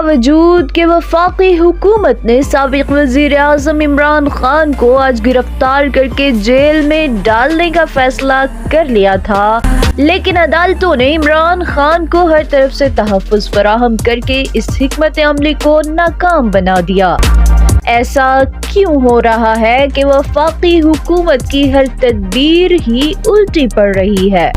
باوجود کہ وفاقی حکومت نے سابق وزیر اعظم عمران خان کو آج گرفتار کر کے جیل میں ڈالنے کا فیصلہ کر لیا تھا، لیکن عدالتوں نے عمران خان کو ہر طرف سے تحفظ فراہم کر کے اس حکمت عملی کو ناکام بنا دیا۔ ایسا کیوں ہو رہا ہے کہ وفاقی حکومت کی ہر تدبیر ہی الٹی پڑ رہی ہے؟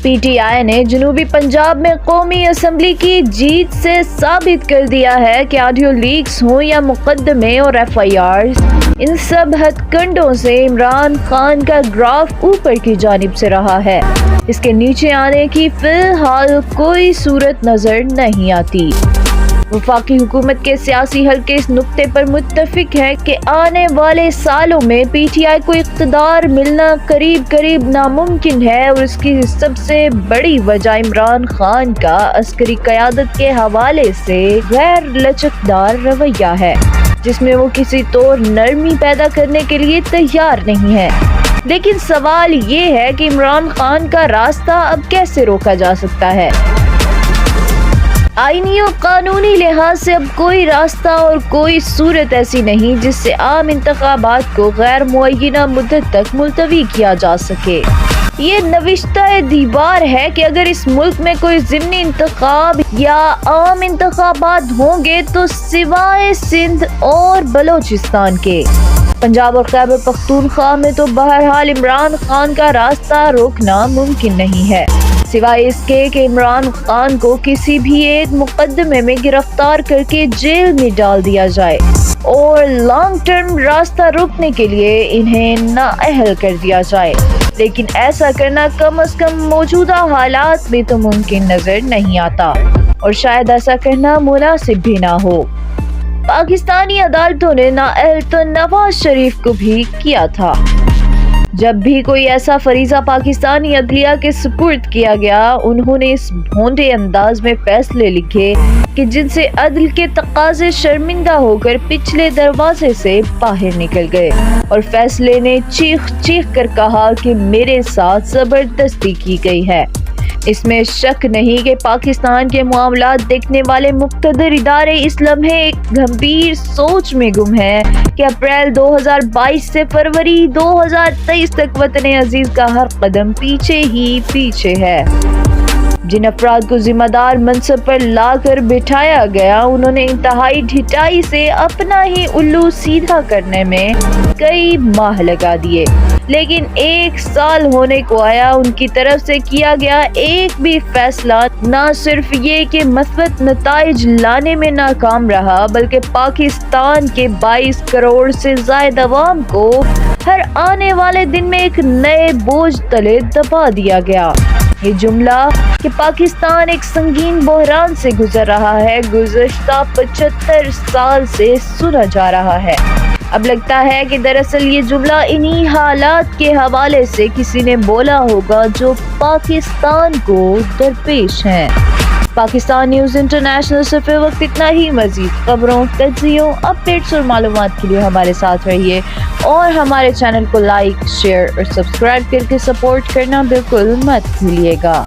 پی ٹی آئی نے جنوبی پنجاب میں قومی اسمبلی کی جیت سے ثابت کر دیا ہے کہ آڈیو لیکس ہوں یا مقدمے اور ایف آئی آرز، ان سب ہتھ کنڈوں سے عمران خان کا گراف اوپر کی جانب سے رہا ہے۔ اس کے نیچے آنے کی فی الحال کوئی صورت نظر نہیں آتی۔ وفاقی حکومت کے سیاسی حلقے اس نقطے پر متفق ہیں کہ آنے والے سالوں میں پی ٹی آئی کو اقتدار ملنا قریب ناممکن ہے، اور اس کی سب سے بڑی وجہ عمران خان کا عسکری قیادت کے حوالے سے غیر لچکدار رویہ ہے، جس میں وہ کسی طور نرمی پیدا کرنے کے لیے تیار نہیں ہے۔ لیکن سوال یہ ہے کہ عمران خان کا راستہ اب کیسے روکا جا سکتا ہے؟ آئینی اور قانونی لحاظ سے اب کوئی راستہ اور کوئی صورت ایسی نہیں جس سے عام انتخابات کو غیر معینہ مدت تک ملتوی کیا جا سکے۔ یہ نوشتہ دیوار ہے کہ اگر اس ملک میں کوئی ضمنی انتخاب یا عام انتخابات ہوں گے تو سوائے سندھ اور بلوچستان کے، پنجاب اور خیبر پختونخوا میں تو بہرحال عمران خان کا راستہ روکنا ممکن نہیں ہے، سوائے اس کے کہ عمران خان کو کسی بھی ایک مقدمے میں گرفتار کر کے جیل میں ڈال دیا جائے اور لانگ ٹرم راستہ روکنے کے لیے انہیں نااہل کر دیا جائے۔ لیکن ایسا کرنا کم از کم موجودہ حالات میں تو ممکن نظر نہیں آتا، اور شاید ایسا کرنا مناسب بھی نہ ہو۔ پاکستانی عدالتوں نے نااہل تو نواز شریف کو بھی کیا تھا۔ جب بھی کوئی ایسا فریضہ پاکستانی عدلیہ کے سپرد کیا گیا، انہوں نے اس بھونڈے انداز میں فیصلے لکھے کہ جن سے عدل کے تقاضے شرمندہ ہو کر پچھلے دروازے سے باہر نکل گئے، اور فیصلے نے چیخ چیخ کر کہا کہ میرے ساتھ زبردستی کی گئی ہے۔ اس میں شک نہیں کہ پاکستان کے معاملات دیکھنے والے مقتدر ادارے اس لمحے ایک گمبھیر سوچ میں گم ہیں کہ اپریل 2022 سے فروری 2023 تک وطن عزیز کا ہر قدم پیچھے ہی پیچھے ہے۔ جن افراد کو ذمہ دار منصب پر لا کر بٹھایا گیا، انہوں نے انتہائی ڈھٹائی سے اپنا ہی الو سیدھا کرنے میں کئی ماہ لگا دیے، لیکن 1 سال ہونے کو آیا، ان کی طرف سے کیا گیا ایک بھی فیصلہ نہ صرف یہ کہ مثبت نتائج لانے میں ناکام رہا، بلکہ پاکستان کے 22 کروڑ سے زائد عوام کو ہر آنے والے دن میں ایک نئے بوجھ تلے دبا دیا گیا۔ یہ جملہ کہ پاکستان ایک سنگین بحران سے گزر رہا ہے، گزشتہ 75 سال سے سنا جا رہا ہے۔ اب لگتا ہے کہ دراصل یہ جملہ انہی حالات کے حوالے سے کسی نے بولا ہوگا جو پاکستان کو درپیش ہیں۔ پاکستان نیوز انٹرنیشنل سے فی وقت اتنا ہی۔ مزید خبروں، تجزیوں، اپڈیٹس اور معلومات کے لیے ہمارے ساتھ رہیے، اور ہمارے چینل کو لائک، شیئر اور سبسکرائب کر کے سپورٹ کرنا بالکل مت بھولیے گا۔